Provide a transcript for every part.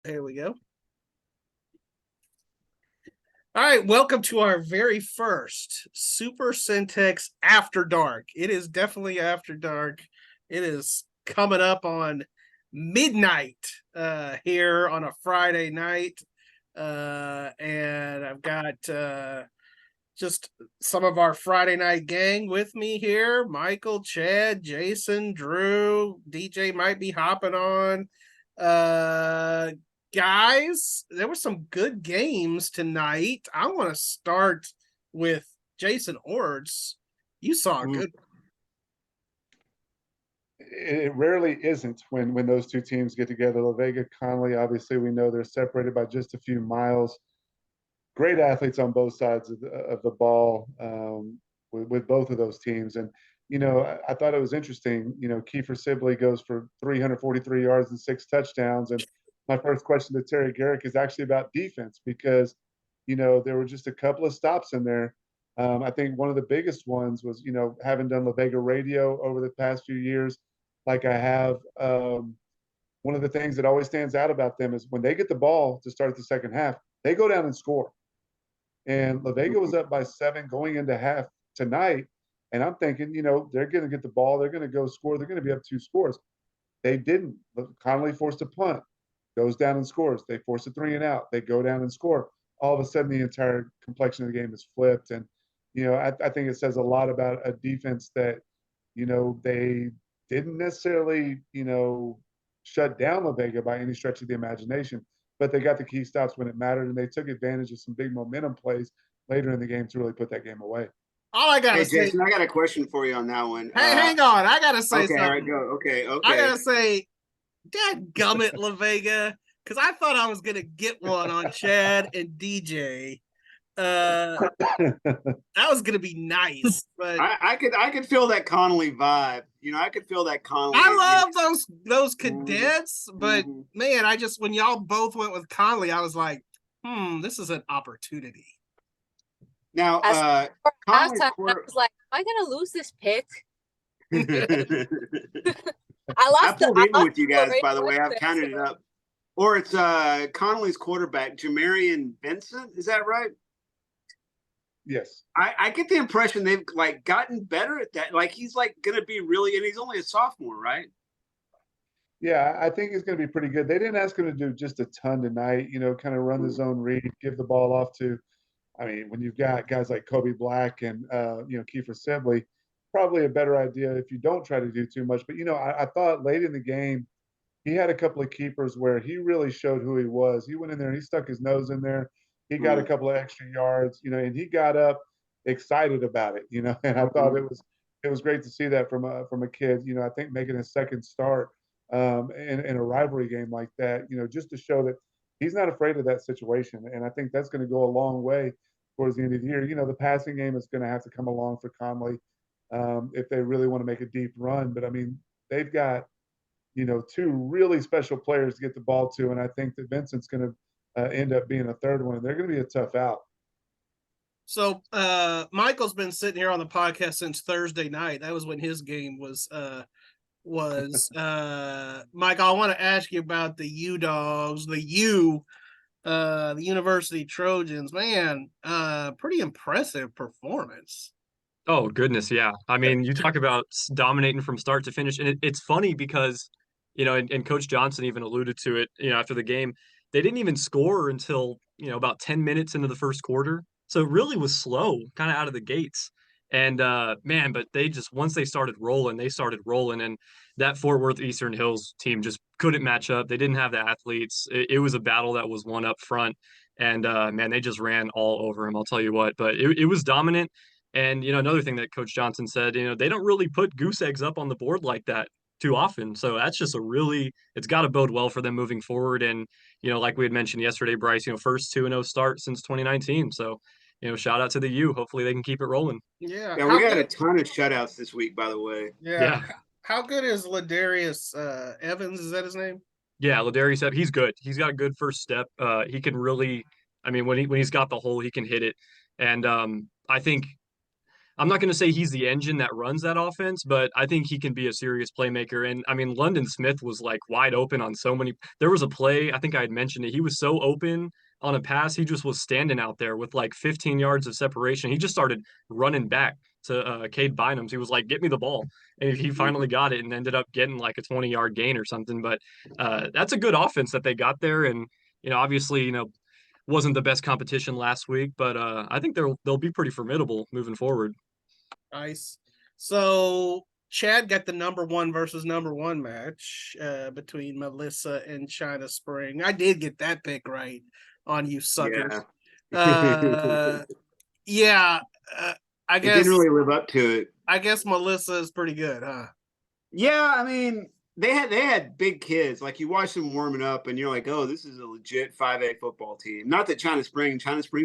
There we go. All right, welcome to our very first Super Centex After Dark. It is definitely after dark. It is coming up on midnight here on a Friday night. And I've got just some of our Friday night gang with me here. Michael, Chad, Jason, Drew, DJ might be hopping on. Guys, there were some good games tonight. I want to start with Jason Orts. You saw a good one. It rarely isn't when those two teams get together. La Vega, Connally, obviously we know they're separated by just a few miles. Great athletes on both sides of the ball with both of those teams. And, I thought it was interesting. Kiefer Sibley goes for 343 yards and 6 touchdowns. And my first question to Terry Garrick is actually about defense because, there were just a couple of stops in there. I think one of the biggest ones was, having done La Vega radio over the past few years, like I have, one of the things that always stands out about them is when they get the ball to start the second half, they go down and score. And La Vega was up by 7 going into half tonight. And I'm thinking, they're going to get the ball. They're going to go score. They're going to be up 2 scores. They didn't. Connally forced a punt, goes down and scores. They force a 3 and out. They go down and score. All of a sudden, the entire complexion of the game is flipped. And, I think it says a lot about a defense that, they didn't necessarily, shut down La Vega by any stretch of the imagination, but they got the key stops when it mattered, and they took advantage of some big momentum plays later in the game to really put that game away. All I gotta say, Jason, I got a question for you on that one. Hey, hang on. I gotta say something. All right, go. Okay. I gotta say, dadgummit, La Vega, because I thought I was gonna get one on Chad and DJ. That was gonna be nice, but I could feel that Connally vibe. I could feel that Connally. I love those cadets, but man, I just when y'all both went with Connally, I was like, this is an opportunity. Now, halftime, I was like, am I gonna lose this pick? I pulled in with you guys, by the way. I've counted it up. Or it's Connally's quarterback, Jamarian Vincent. Is that right? Yes. I get the impression they've gotten better at that. He's gonna be really, and he's only a sophomore, right? Yeah, I think he's gonna be pretty good. They didn't ask him to do just a ton tonight, kind of run the zone read, give the ball off to, when you've got guys like Kobe Black and Kiefer Sibley, probably a better idea if you don't try to do too much. But I thought late in the game, he had a couple of keepers where he really showed who he was. He went in there and he stuck his nose in there. He got a couple of extra yards, and he got up excited about it, and I thought it was great to see that from a kid, I think making his second start in a rivalry game like that, just to show that he's not afraid of that situation. And I think that's going to go a long way towards the end of the year. The passing game is going to have to come along for Connally if they really want to make a deep run. But they've got, 2 really special players to get the ball to. And I think that Vincent's going to end up being a third one, and they're going to be a tough out. So Michael's been sitting here on the podcast since Thursday night. That was when his game was Michael, I want to ask you about the U-Dogs, the University Trojans. Man, pretty impressive performance. Oh, goodness, yeah. You talk about dominating from start to finish, and it's funny because, and Coach Johnson even alluded to it, after the game. They didn't even score until, about 10 minutes into the first quarter. So it really was slow, kind of out of the gates. And, but they just, once they started rolling. And that Fort Worth Eastern Hills team just couldn't match up. They didn't have the athletes. It was a battle that was won up front. And, they just ran all over him, I'll tell you what. But it was dominant. And, another thing that Coach Johnson said, they don't really put goose eggs up on the board like that too often. So that's just it's got to bode well for them moving forward. And, like we had mentioned yesterday, Bryce, first 2-0 start since 2019. So, shout out to the U. Hopefully they can keep it rolling. Yeah. We got a ton of shutouts this week, by the way. Yeah. How good is Ladarius Evans? Is that his name? Yeah, Ladarius Evans. He's good. He's got a good first step. He can really, when he's got the hole, he can hit it. And I think I'm not going to say he's the engine that runs that offense, but I think he can be a serious playmaker. And I mean, London Smith was like wide open on so many. There was a play, I think I had mentioned it. He was so open on a pass, he just was standing out there with like 15 yards of separation. He just started running back to Cade Bynum's. He was like, "Get me the ball," and he finally got it and ended up getting like a 20-yard gain or something. But that's a good offense that they got there, and obviously, wasn't the best competition last week, but I think they'll be pretty formidable moving forward. Nice. So Chad got the number 1 versus number 1 match between Melissa and China Spring. I did get that pick right on you suckers. Yeah. I guess it didn't really live up to it. I guess Melissa is pretty good, huh? Yeah, I mean, they had big kids. Like, you watch them warming up, and you're like, oh, this is a legit 5A football team. Not that China Spring's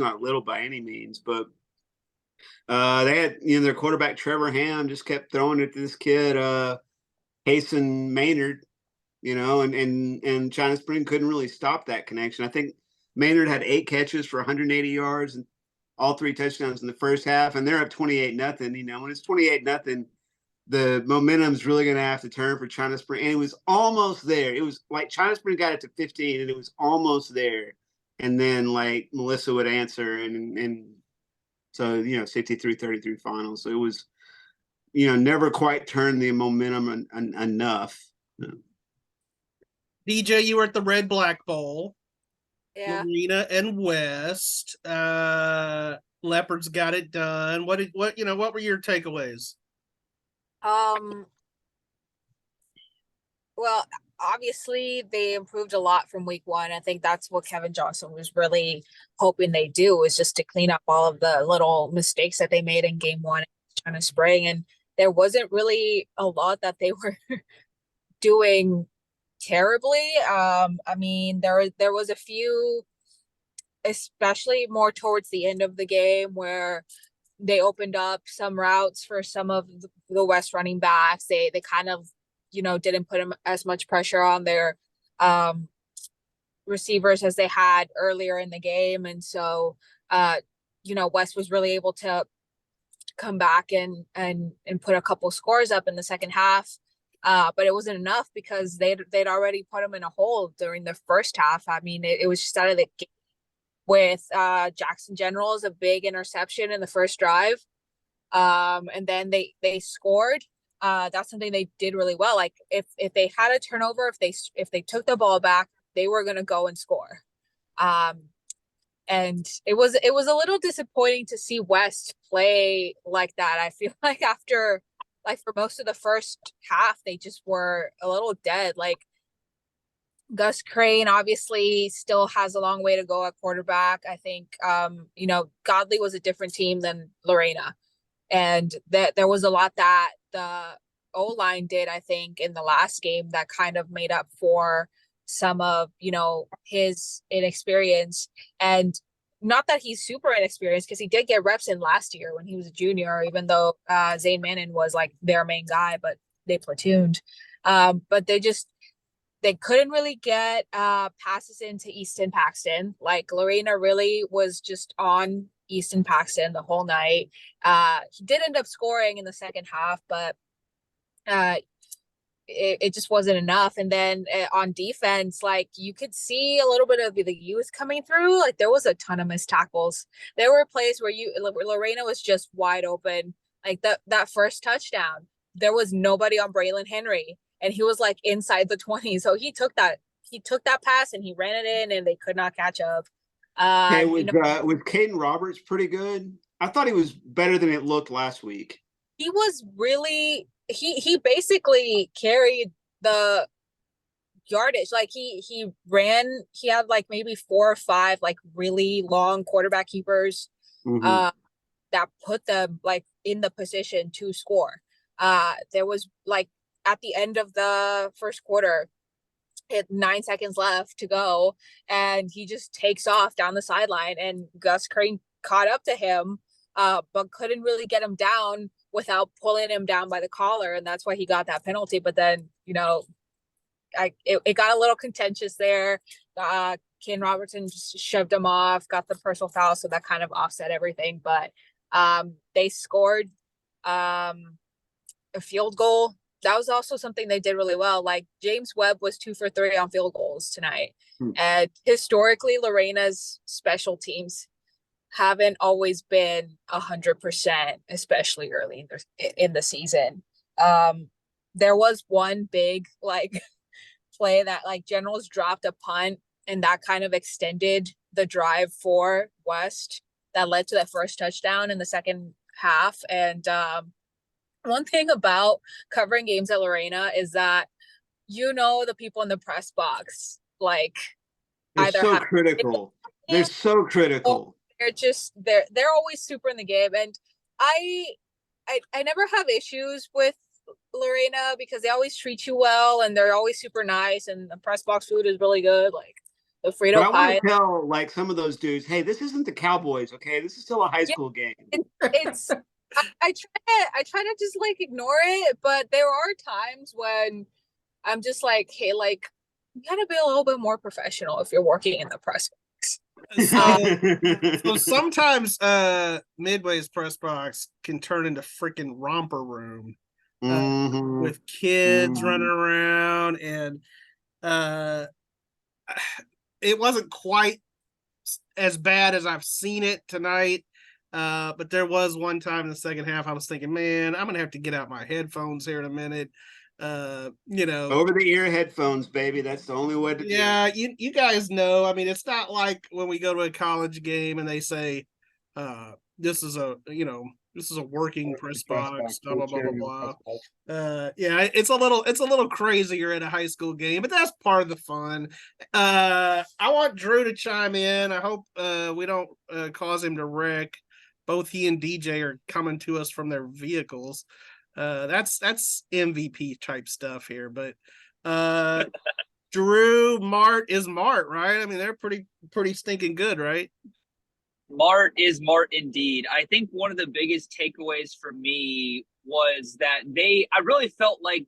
not little by any means, but they had, their quarterback Trevor Ham just kept throwing it to this kid, Hasten Maynard, and China Spring couldn't really stop that connection. I think Maynard had 8 catches for 180 yards and all 3 touchdowns in the first half, and they're up 28-0. When it's 28-0, the momentum's really going to have to turn for China Spring. And it was almost there. It was like China Spring got it to 15, and it was almost there. And then, like, Melissa would answer, and so, 63-33 final. So it was, never quite turned the momentum enough. DJ, you were at the Red Black Bowl. Yeah. Lorena-West. Leopards got it done. What were your takeaways? Well, obviously they improved a lot from week 1. I think that's what Kevin Johnson was really hoping they do, is just to clean up all of the little mistakes that they made in game 1 China Spring. And there wasn't really a lot that they were doing terribly. I mean, there was a few, especially more towards the end of the game, where they opened up some routes for some of the West running backs. They kind of, didn't put as much pressure on their receivers as they had earlier in the game. And so, West was really able to come back and put a couple scores up in the second half. But it wasn't enough because they'd already put them in a hole during the first half. I mean, it was just out of the game with Jackson General's a big interception in the first drive. And then they scored. That's something they did really well. Like, if they had a turnover, if they took the ball back, they were going to go and score. And it was a little disappointing to see West play like that. I feel like after, like, for most of the first half, they just were a little dead. Like, Gus Crane obviously still has a long way to go at quarterback. I think, Godley was a different team than Lorena. And that there was a lot that the O-line did, I think, in the last game that kind of made up for some of, his inexperience. And not that he's super inexperienced, because he did get reps in last year when he was a junior, even though Zane Mannon was like their main guy, but they platooned. But they couldn't really get passes into Easton Paxton. Like, Lorena really was just on Easton Paxton the whole night. He did end up scoring in the second half, but it just wasn't enough. And then on defense, like, you could see a little bit of the youth coming through. Like, there was a ton of missed tackles. There were plays where Lorena was just wide open. Like, that first touchdown, there was nobody on Braylon Henry, and he was like inside the 20. So he took that pass and he ran it in, and they could not catch up. Was Caden Roberts pretty good? I thought he was better than it looked last week. He was really, he basically carried the yardage. Like, he ran, he had like maybe 4 or 5 like really long quarterback keepers that put them like in the position to score. There was, like, at the end of the first quarter, 9 seconds left to go, and he just takes off down the sideline, and Gus Crane caught up to him, but couldn't really get him down without pulling him down by the collar, and that's why he got that penalty. But then, it got a little contentious there. Ken Robertson just shoved him off, got the personal foul, so that kind of offset everything. But They scored a field goal. That was also something they did really well. Like James Webb was 2 for 3 on field goals tonight. And historically, Lorena's special teams haven't always been 100%, especially early in the season. There was one big like play that like Generals dropped a punt, and that kind of extended the drive for West that led to that first touchdown in the second half. And one thing about covering games at Lorena is that the people in the press box like They're either so have critical. They're so critical. They're always super in the game. And I never have issues with Lorena because they always treat you well and they're always super nice, and the press box food is really good, like the Frito But I pie. want to tell like some of those dudes, hey, this isn't the Cowboys, okay? This is still a high school game. It's I try to just like ignore it, but there are times when I'm just like, hey, like you gotta be a little bit more professional if you're working in the press box. So sometimes Midway's press box can turn into freaking romper room with kids running around, and it wasn't quite as bad as I've seen it tonight. But there was one time in the second half I was thinking, man, I'm gonna have to get out my headphones here in a minute. Over the ear headphones, baby. That's the only way to do it. You guys know. I mean, it's not like when we go to a college game and they say, this is a working press box, blah blah blah blah blah. It's a little crazier at a high school game, but that's part of the fun. I want Drew to chime in. I hope we don't cause him to wreck. Both he and DJ are coming to us from their vehicles. That's MVP type stuff here, but Drew, Mart is Mart, right? I mean, they're pretty stinking good, right? Mart is Mart indeed. I think one of the biggest takeaways for me was that I really felt like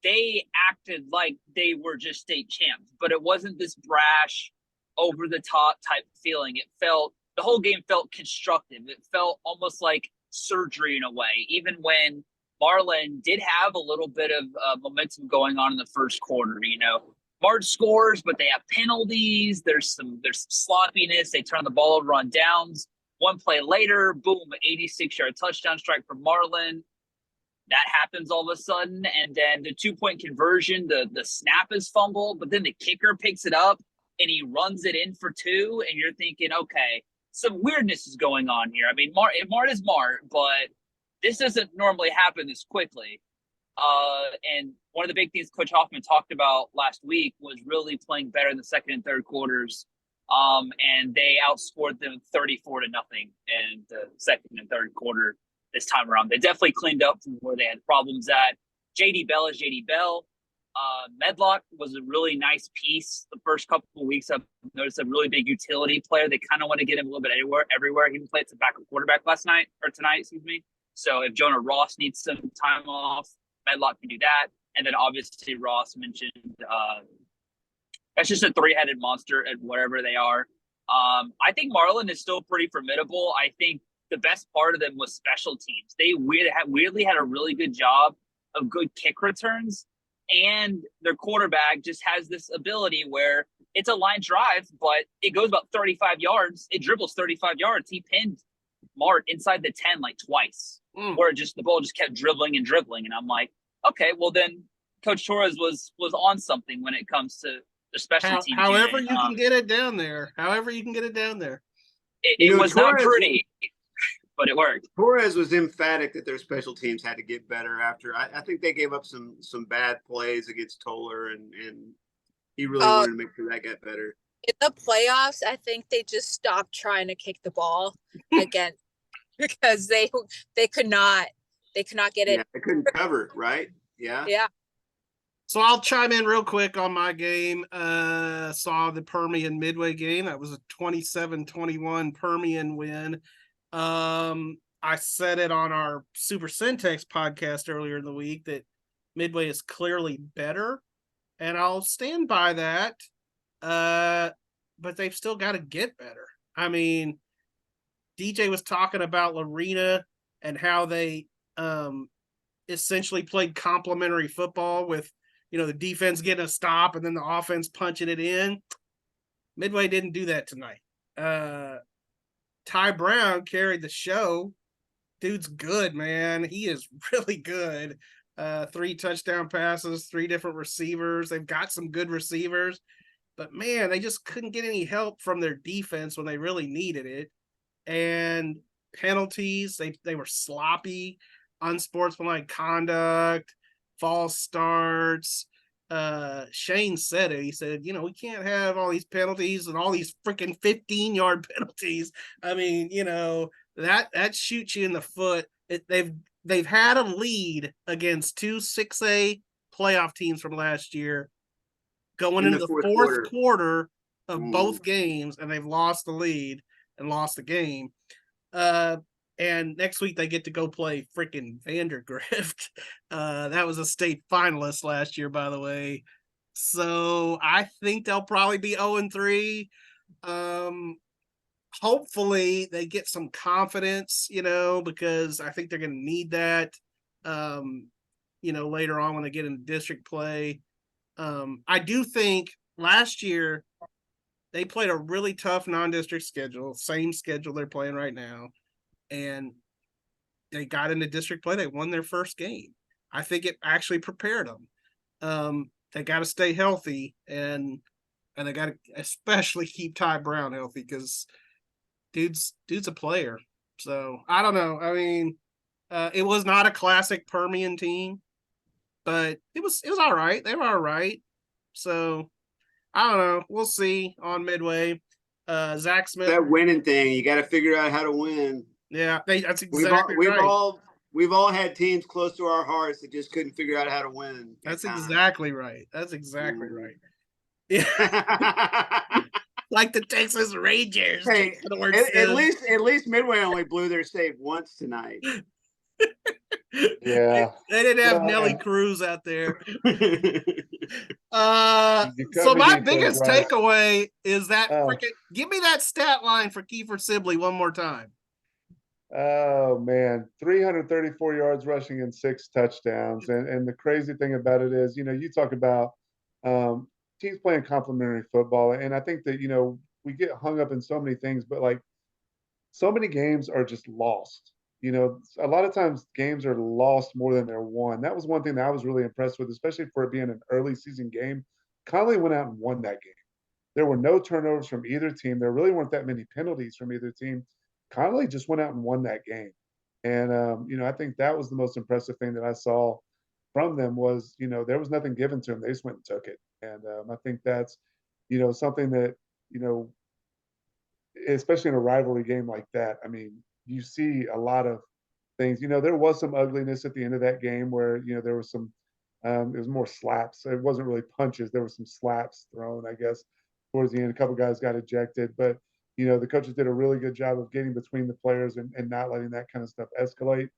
they acted like they were just state champs, but it wasn't this brash, over the top type feeling. The whole game felt constructive. It felt almost like surgery in a way, even when Marlin did have a little bit of momentum going on in the first quarter. Mart scores, but they have penalties. There's some sloppiness. They turn the ball over on downs. One play later, boom, 86-yard touchdown strike for Marlin. That happens all of a sudden. And then the 2-point conversion, the snap is fumbled, but then the kicker picks it up and he runs it in for 2. And you're thinking, okay, some weirdness is going on here. I mean, Mart is Mart, but this doesn't normally happen this quickly. And one of the big things Coach Hoffman talked about last week was really playing better in the second and third quarters. And they outscored them 34-0 in the second and third quarter this time around. They definitely cleaned up from where they had problems at. JD Bell is JD Bell. Medlock was a really nice piece the first couple of weeks. I've noticed a really big utility player. They kind of want to get him a little bit everywhere. He even played some backup quarterback tonight. So if Jonah Ross needs some time off, Medlock can do that. And then obviously Ross mentioned that's just a 3-headed monster at whatever they are. I think Marlin is still pretty formidable. I think the best part of them was special teams. They weirdly had a really good job of good kick returns. And their quarterback just has this ability where it's a line drive, but it goes about 35 yards. It dribbles 35 yards. He pinned Mart inside the 10 like twice, where the ball just kept dribbling. And I'm like, okay, well then Coach Torres was on something when it comes to the special teams. However you can get it down there. It was not pretty, but it worked. Torres was emphatic that their special teams had to get better after. I think they gave up some bad plays against Toller, and he really wanted to make sure that got better. In the playoffs, I think they just stopped trying to kick the ball again because they could not get it. Yeah, they couldn't cover, right? Yeah. Yeah. So I'll chime in real quick on my game. Saw the Permian Midway game. That was a 27-21 Permian win. I said it on our Super Centex podcast earlier in the week that Midway is clearly better, and I'll stand by that. But they've still got to get better. I mean, DJ was talking about Lorena and how they essentially played complementary football with, the defense getting a stop and then the offense punching it in. Midway didn't do that tonight. Ty Brown carried the show. Dude's good, man. He is really good. 3 touchdown passes, 3 different receivers. They've got some good receivers, but man, they just couldn't get any help from their defense when they really needed it. And penalties, they were sloppy, unsportsmanlike conduct, false starts. Shane said it. He said, we can't have all these penalties and all these freaking 15-yard penalties. I mean, that shoots you in the foot. They've had a lead against 2 6A playoff teams from last year going into the fourth quarter of both games, and they've lost the lead and lost the game. And next week they get to go play freaking Vandergrift. That was a state finalist last year, by the way. So I think they'll probably be 0-3. Hopefully they get some confidence, because I think they're going to need that, later on when they get into district play. I do think last year they played a really tough non-district schedule, same schedule they're playing right now. And they got into district play. They won their first game. I think it actually prepared them. They got to stay healthy, and they got to especially keep Ty Brown healthy because dude's a player. So I don't know. I mean, it was not a classic Permian team, but it was all right. They were all right. So I don't know. We'll see on Midway. Zach Smith. That winning thing, you got to figure out how to win. Yeah, that's exactly right. We've all had teams close to our hearts that just couldn't figure out how to win. That's exactly right. That's exactly right. Yeah. Like the Texas Rangers. Hey, at least Midway only blew their save once tonight. Yeah. They didn't have Nelly Cruz out there. So my biggest takeaway is that freaking give me that stat line for Kiefer Sibley one more time. Oh man, 334 yards rushing and 6 touchdowns. And the crazy thing about it is, you talk about teams playing complementary football, and I think that we get hung up in so many things, but like so many games are just lost. A lot of times games are lost more than they're won. That was one thing that I was really impressed with, especially for it being an early season game. Connally went out and won that game. There were no turnovers from either team. There really weren't that many penalties from either team. Connally just went out and won that game. And, I think that was the most impressive thing that I saw from them was, there was nothing given to them. They just went and took it. And I think that's, something that, especially in a rivalry game like that, I mean, you see a lot of things. There was some ugliness at the end of that game where, there was some, it was more slaps. It wasn't really punches. There were some slaps thrown, I guess, towards the end. A couple guys got ejected. But, the coaches did a really good job of getting between the players and not letting that kind of stuff escalate.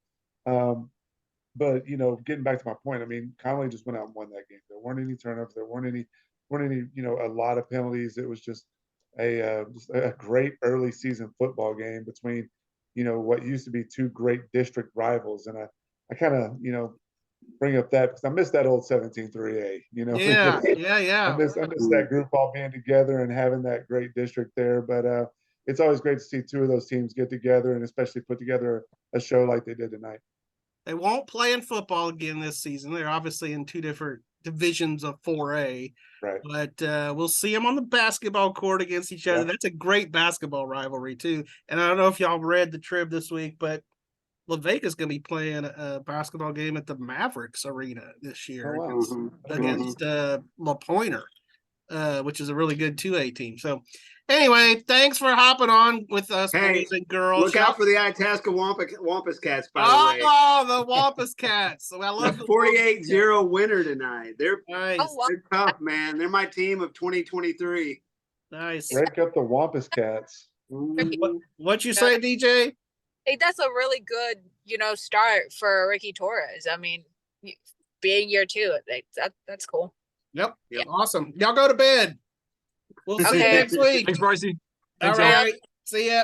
But, getting back to my point, I mean, Connally just went out and won that game. There weren't any turnovers. There weren't any, a lot of penalties. It was just a great early season football game between, what used to be 2 great district rivals. And I kind of, bring up that because I miss that old 17-3A, Yeah. I miss that group all being together and having that great district there. But it's always great to see 2 of those teams get together and especially put together a show like they did tonight. They won't play in football again this season. They're obviously in 2 different divisions of 4A. Right. But we'll see them on the basketball court against each other. Yeah. That's a great basketball rivalry, too. And I don't know if y'all read the Trib this week, but La Vega's going to be playing a basketball game at the Mavericks Arena this year against La Pointer, which is a really good 2A team. So anyway, thanks for hopping on with us, boys and girls. Look out for the Itasca Wampus Cats, by the way. Oh, the Wampus Cats. So I love the 48-0 winner tonight. They're nice. They're tough, man. They're my team of 2023. Nice. Break up the Wampus Cats. What you say, DJ? Hey, that's a really good, start for Ricky Torres. I mean, being year 2, that's cool. Yep. Awesome. Y'all go to bed. We'll see you next week. Thanks, Brycey. All right. See ya.